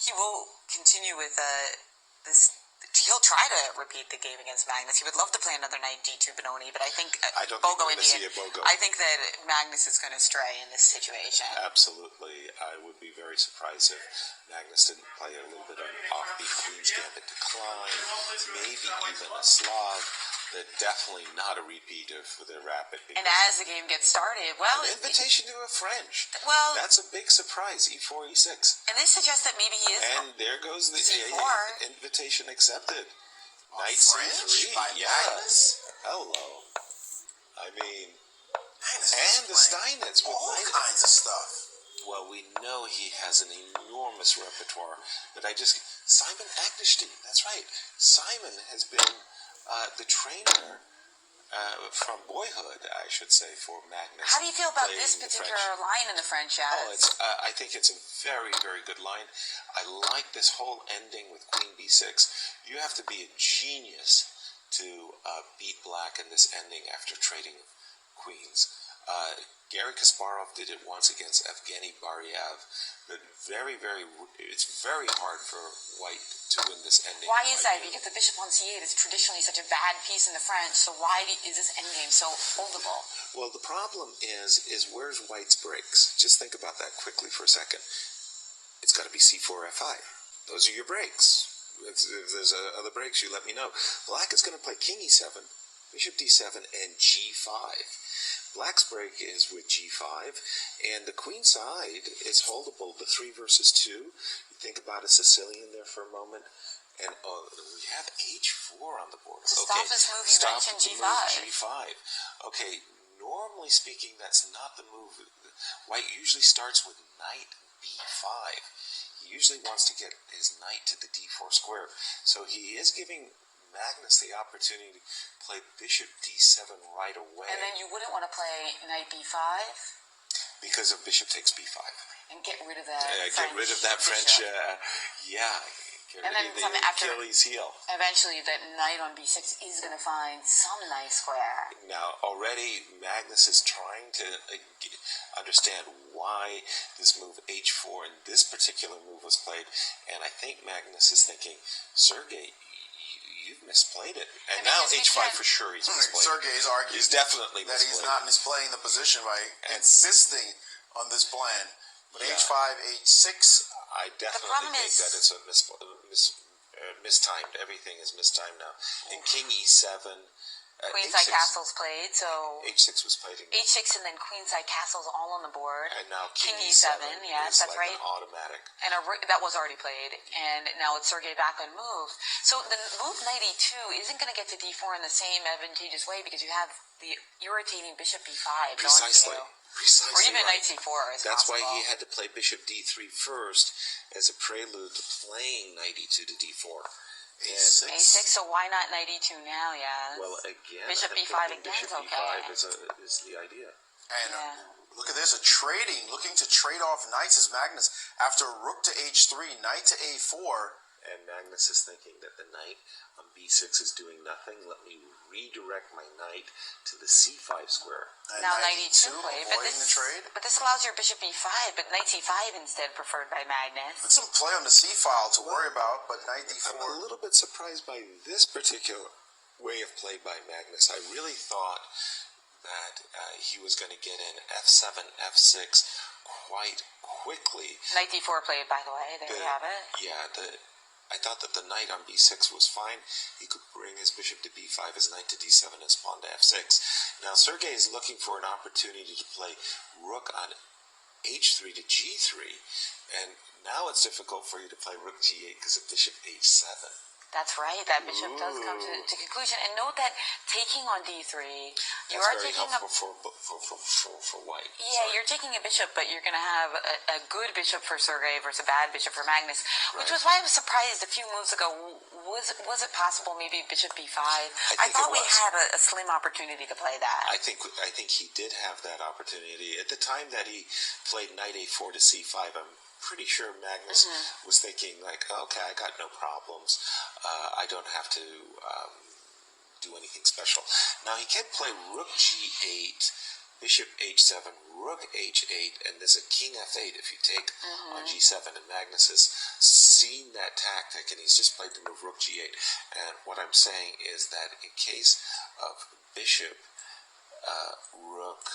he will continue with this. He'll try to repeat the game against Magnus. He would love to play another knight d2 Benoni, but I think I don't Bogo think we're going to see a Bogo. I think that Magnus is going to stray in this situation. Absolutely. I would be very surprised if Magnus didn't play a little bit of an offbeat Queen's Gambit decline, maybe even a slog. But definitely not a repeat of the rapid. And as the game gets started, well... An invitation to a French. Well... That's a big surprise, e4, e6. And this suggests that maybe he is... And there goes the invitation accepted. Knight C3. Yes. Hello. I mean... and the Steinitz. All kinds of stuff. Well, we know he has an enormous repertoire. But Simon Agnishty, that's right. Simon has been... the trainer from boyhood, I should say, for Magnus. How do you feel about this particular line in the French jazz? I think it's a very, very good line. I like this whole ending with Queen b6. You have to be a genius to beat black in this ending after trading queens. Garry Kasparov did it once against Evgeny Baryaev, but it's very hard for white to win this ending. Why is that? Because the bishop on c8 is traditionally such a bad piece in the French, so why is this endgame so holdable? Well, the problem is where's white's breaks? Just think about that quickly for a second. It's got to be c4, f5. Those are your breaks. If there's other breaks, you let me know. Black is going to play king e7, bishop d7, and g5. Black's break is with g5, and the queen side is holdable, the 3 versus 2. You think about a Sicilian there for a moment, and we have h4 on the board. To stop this move, you mentioned g5. G5. Okay, normally speaking, that's not the move. White usually starts with knight b5. He usually wants to get his knight to the d4 square, so he is giving Magnus the opportunity to play bishop d7 right away. And then you wouldn't want to play knight b5? Because of bishop takes b5. And get rid of that get rid of that French, get and rid then of the Achilles heel. Eventually that knight on b6 is going to find some nice square. Now, already Magnus is trying to understand why this move h4 and this particular move was played, and I think Magnus is thinking, Sergey, you've misplayed it. And now h5 for sure he's misplayed. Sergey's arguing he's definitely that misplayed. He's not misplaying the position by insisting on this plan. But h5, h6... I definitely think that it's a mistimed. Everything is mistimed now. And king e7... Queenside castles played, so... h6 was played. h6 and then queenside castles all on the board. And now king e7, yes, that's like right. An automatic. And that was already played, and now it's Sergey Backlund move. So the move knight e2 isn't going to get to d4 in the same advantageous way because you have the irritating bishop b5. Precisely. Or even knight c4 is That's possible. why he had to play bishop d3 first as a prelude to playing knight e2 to d4. a6. So why not knight e2 now, yeah? Well, again, bishop b5 again is okay. Bishop b5 is the idea. And look at this, looking to trade off knights is Magnus. After rook to h3, knight to a4. And Magnus is thinking that the knight on b6 is doing nothing. Let me redirect my knight to the c5 square. And now knight e2 played, but this allows your bishop b5, but knight c5 instead preferred by Magnus. With some play on the c file to worry about, but knight d4. I'm a little bit surprised by this particular way of play by Magnus. I really thought that he was going to get in f7, f6 quite quickly. Knight d4 played, by the way. There you have it. Yeah, I thought that the knight on b6 was fine. He could bring his bishop to b5, his knight to d7, his pawn to f6. Now, Sergey is looking for an opportunity to play rook on h3 to g3, and now it's difficult for you to play rook g8 because of bishop h7. That's right. That bishop does come to conclusion. And note that taking on d3, you are taking helpful for white. Yeah, you're taking a bishop, but you're going to have a good bishop for Sergey versus a bad bishop for Magnus, which was why I was surprised a few moves ago. Was it possible maybe bishop b5? I thought we had a slim opportunity to play that. I think he did have that opportunity at the time that he played knight a4 to c5. I'm pretty sure Magnus was thinking like, okay, I got no problems. I don't have to do anything special. Now he can play rook g8, bishop h7, rook h8, and there's a king f8 if you take on g7. And Magnus is seen that tactic, and he's just played the move rook g8. And what I'm saying is that in case of bishop, rook,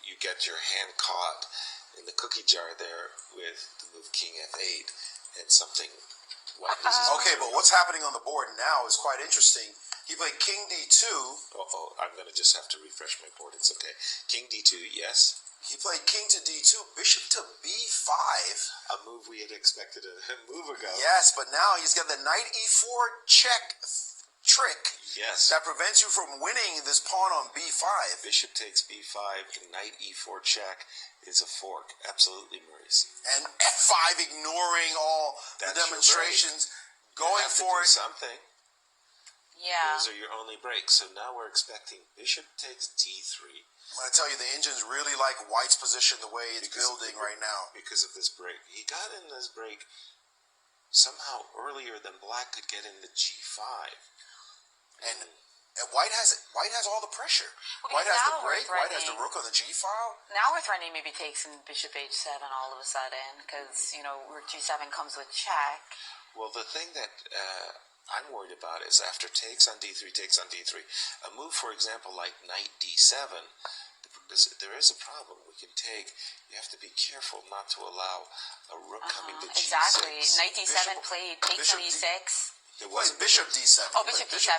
you get your hand caught in the cookie jar there with the move king f8 and something white loses. Okay, but what's happening on the board now is quite interesting. He played king d2. I'm going to just have to refresh my board. It's okay. King d2, yes. He played king to d2, bishop to b5. A move we had expected a move ago. Yes, but now he's got the knight e4 check trick. Yes. That prevents you from winning this pawn on b5. Bishop takes b5, and knight e4 check is a fork. Absolutely, Maurice. And f5 ignoring all the demonstrations, going for it. Something. Yeah. Those are your only breaks. So now we're expecting bishop takes d3. I'm going to tell you, the engines really like white's position the way it's building right now. Because of this break. He got in this break somehow earlier than black could get into g5. And white has all the pressure. Well, White has the break. White has the rook on the g file. Now we're threatening maybe takes and bishop h7 all of a sudden because, rook g7 comes with check. Well, the thing that I'm worried about is after takes on d3, a move, for example, like knight d7, there is a problem. We can take, you have to be careful not to allow a rook coming to g6. Exactly. Knight d7 played, takes on e6. There was bishop d7. Oh, bishop d7.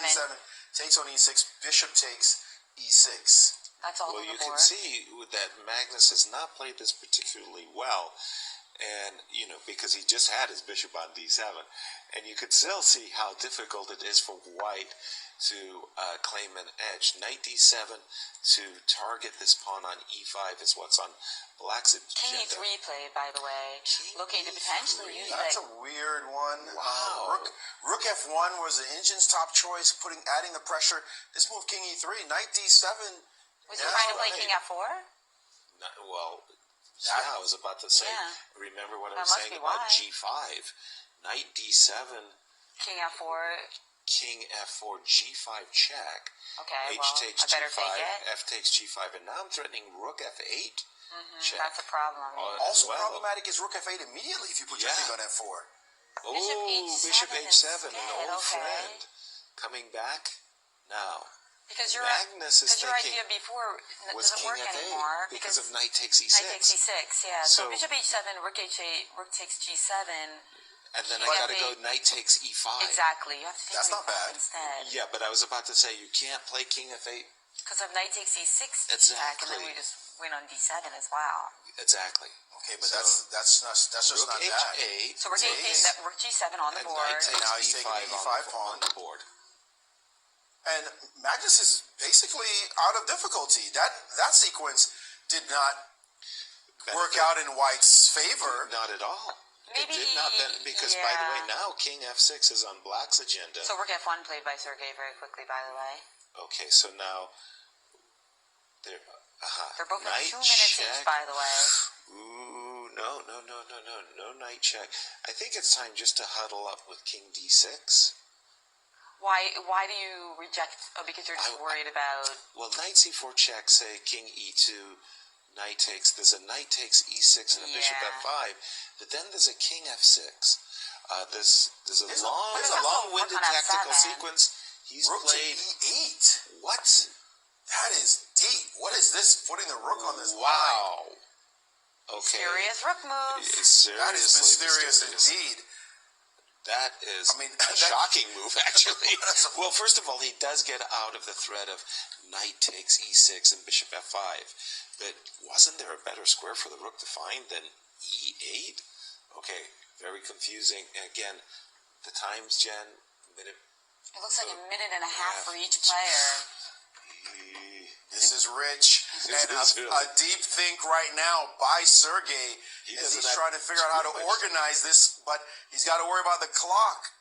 Takes on e6, bishop takes e6. That's all Well, on the you can board. see that Magnus has not played this particularly well. And, because he just had his bishop on d7. And you could still see how difficult it is for white to claim an edge. Knight d7 to target this pawn on e5 is what's on black's agenda. King e3 play, by the way. Looking to potentially use That's it. a weird one. Wow. Rook f1 was the engine's top choice, adding the pressure. This move, king e3, knight d7. Was he trying to play king f4? I was about to say, remember what I was saying about g5. Knight d7, King f4. king f4, g5 check. Okay, H takes I better g5, take it. f takes g5, and now I'm threatening rook f8. Check. That's a problem. Also problematic is rook f8 immediately if you put your king on f4. Bishop h7, an old friend. Coming back now. Because your thinking idea before was doesn't king work f8 anymore because of knight takes e6. Knight takes e6, yeah. So bishop h7, rook h8, rook takes g7. And then I got to go knight takes e5. Exactly. You have to take That's not bad. instead. Yeah, but I was about to say you can't play king f8. Because of knight takes e6 Exactly. check, and then we just win on d7 as well. Exactly. Okay, but that's just not rook that. h8. So we're taking that rook g7 on the board. And now he's taking e5 e5 pawn on the board. And Magnus is basically out of difficulty. That sequence did not work out in white's favor. Not at all. Maybe it did not because by the way, now king f6 is on black's agenda. So rook f1 played by Sergey very quickly, by the way. Okay, so now they're both at knight 2 minutes check. each, by the way. Ooh, no knight check. I think it's time just to huddle up with king d6. Why do you reject? Oh, because you're just worried about. Well, knight c4 check, say king e2, knight takes. There's a knight takes e6 and a bishop f5, but then there's a king f6. There's a long-winded tactical sequence. He's rook played to e8. What? That is deep. What is this? Putting the rook on this line. Wow. Okay. Mysterious rook moves. That is mysterious indeed. That is a shocking move, actually. Well, first of all, he does get out of the threat of knight takes e6 and bishop f5. But wasn't there a better square for the rook to find than e8? Okay, very confusing. And again, the times, Jen, minute. It looks like a minute and a half for each player. This is rich. And a deep think right now by Sergey as he's trying to figure out how to organize this, but he's got to worry about the clock.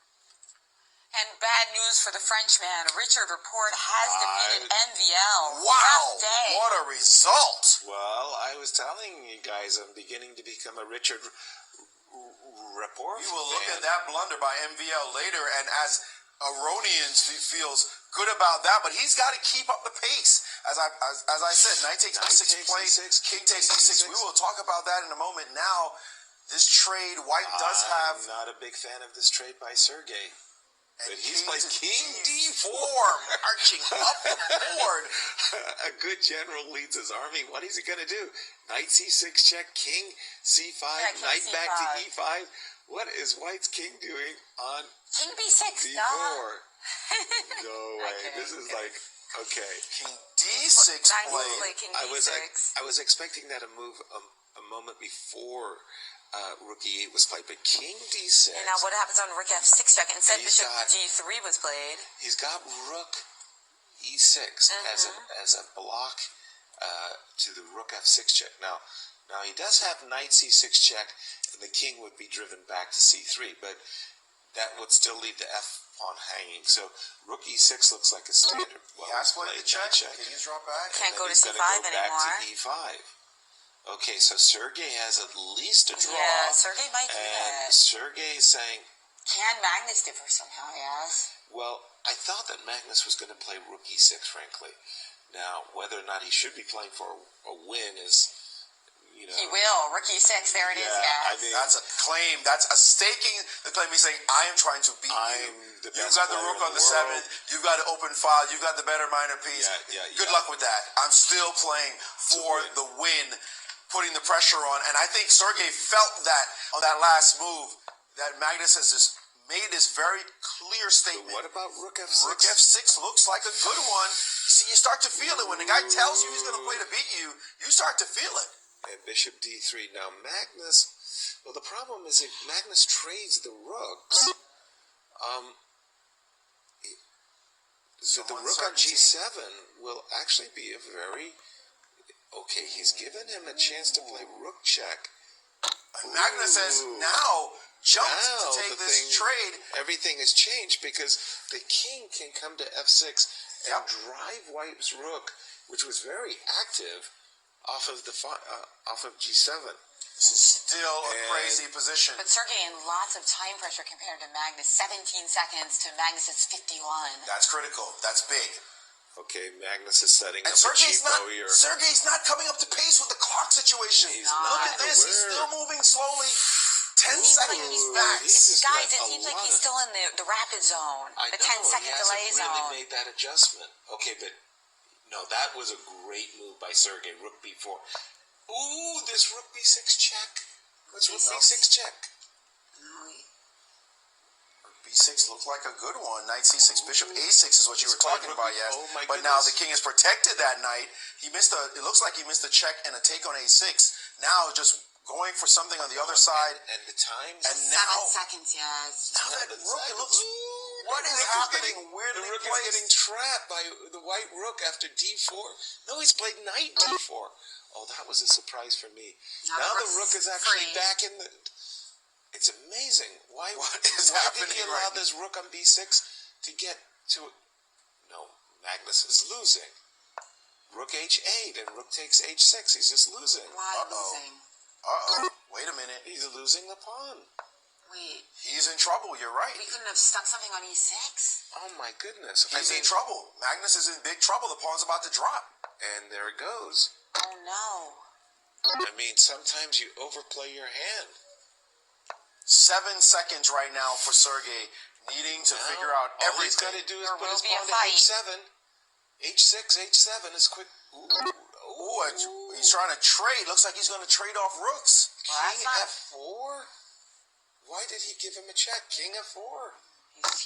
And bad news for the Frenchman. Richard Report has defeated MVL. Wow, Rough day. what a result. Well, I was telling you guys I'm beginning to become a Richard Report We will fan. look at that blunder by MVL later, and as Aronians feels good about that, but he's got to keep up the pace. As I said, knight takes e6 play, king takes e6. We will talk about that in a moment. Now, this trade, white does have... I'm not a big fan of this trade by Sergey. But he's played King D4, marching up the board. A good general leads his army. What is he going to do? Knight C6 check, King C5, King Knight C5. back to E5. What is White's King doing on King B6, D4? No way. This is like, okay. King D6 play King D6. I was expecting that to move a moment before Rook E8 was played, but King D6. And now what happens on Rook F6 check? Instead, Bishop G3 was played. He's got Rook E6 as a block to the Rook F6 check. Now he does have Knight C6 check, and the King would be driven back to C3, but that would still leave the F pawn hanging. So Rook E6 looks like a standard. Well, he has played the check. King's drop back. Can't go to C5 anymore. Back to E5. Okay, so Sergey has at least a draw. Yeah, Sergey might do And that. Sergey is saying... Can Magnus differ somehow, yes? Well, I thought that Magnus was going to play Rook E6, frankly. Now, whether or not he should be playing for a win is, you know... He will. Rook E6, there it is, yes. I mean, that's a claim. That's a staking the claim. He's saying, I am trying to beat you. You've got the Rook on the 7th. You've got an open file. You've got the better minor piece. Good luck with that. I'm still playing for the win. Putting the pressure on, and I think Sergey felt that on that last move, that Magnus has just made this very clear statement. So what about Rook F6? Rook F6 looks like a good one. You see, you start to feel it. When the guy tells you he's going to play to beat you, you start to feel it. And Bishop D3. Now Magnus, well, the problem is if Magnus trades the rooks, so the Rook on G7 will actually be a very... Okay, he's given him a chance to play Rook check. Magnus has now jumped to take this trade. Everything has changed because the King can come to F6 and drive White's Rook, which was very active, off of G7. This is still a crazy position. But Sergey in lots of time pressure compared to Magnus. 17 seconds to Magnus's 51. That's critical. That's big. Okay, Magnus is setting up Sergey's a cheapo here. Sergey's not coming up to pace with the clock situation. Look at this. He's still moving slowly. 10 seconds max. Guys, it seems like he's still in the rapid zone. The 10-second delay zone. He hasn't really made that adjustment. Okay, but no, that was a great move by Sergey. Rook B4. Ooh, this Rook B6 check. What's Rook B6 check? B6 looked like a good one. Knight C6, Bishop A6 is what you were talking about, yes. Oh my but now the King is protected that knight. It looks like he missed a check and a take on A6. Now just going for something on the other side. And the times? And now 7 seconds, yes. Now that Rook, it looks... What is happening? Weirdly the Rook placed. is getting trapped by the White Rook after D4. No, he's played Knight D4. Oh, that was a surprise for me. Now the Rook is actually back in the... It's amazing. Why did he allow this Rook on B6 to get to... No, Magnus is losing. Rook H8 and Rook takes H6. He's just losing. Why losing? Wait a minute. He's losing the pawn. Wait. He's in trouble. You're right. We couldn't have stuck something on E6? Oh, my goodness. He's in trouble. Magnus is in big trouble. The pawn's about to drop. And there it goes. Oh, no. I mean, sometimes you overplay your hand. 7 seconds right now for Sergey, needing to figure out everything. All he's got to do is put his pawn to H7. H6, H7 is quick. Ooh, he's trying to trade. Looks like he's going to trade off rooks. King F4? Why did he give him a check? King F4.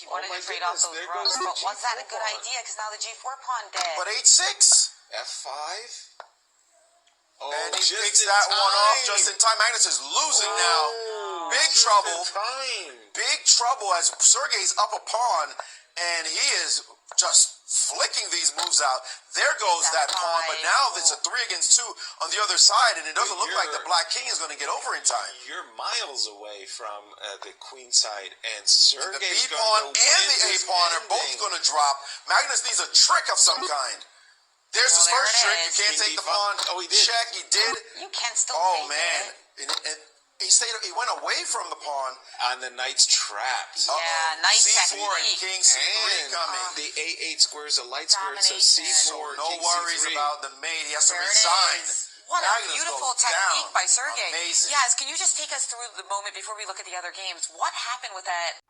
He wanted to trade off those rooks, but was that a good idea? Because now the G4 pawn dead. But H6. F5. Oh, and he picks that one off just in time. Magnus is losing now. Big trouble. Big trouble as Sergey's up a pawn, and he is just flicking these moves out. There goes that pawn, but now it's a 3 against 2 on the other side, and it doesn't look like the Black King is going to get over in time. You're miles away from the queen side, and Sergey's the B pawn and the A pawn are both going to drop. Magnus needs a trick of some kind. There's his first trick. You can't take the pawn. Oh, he did. Check. He did. You can still take it. And he went away from the pawn. And the knight's trapped. Yeah, knight C4 and King C3 coming. The A8 squares, the light square, so C4, so no King worries C3. about the mate. He has to resign. What Magnus a beautiful goes technique down. by Sergey. Amazing. Yes, can you just take us through the moment before we look at the other games? What happened with that?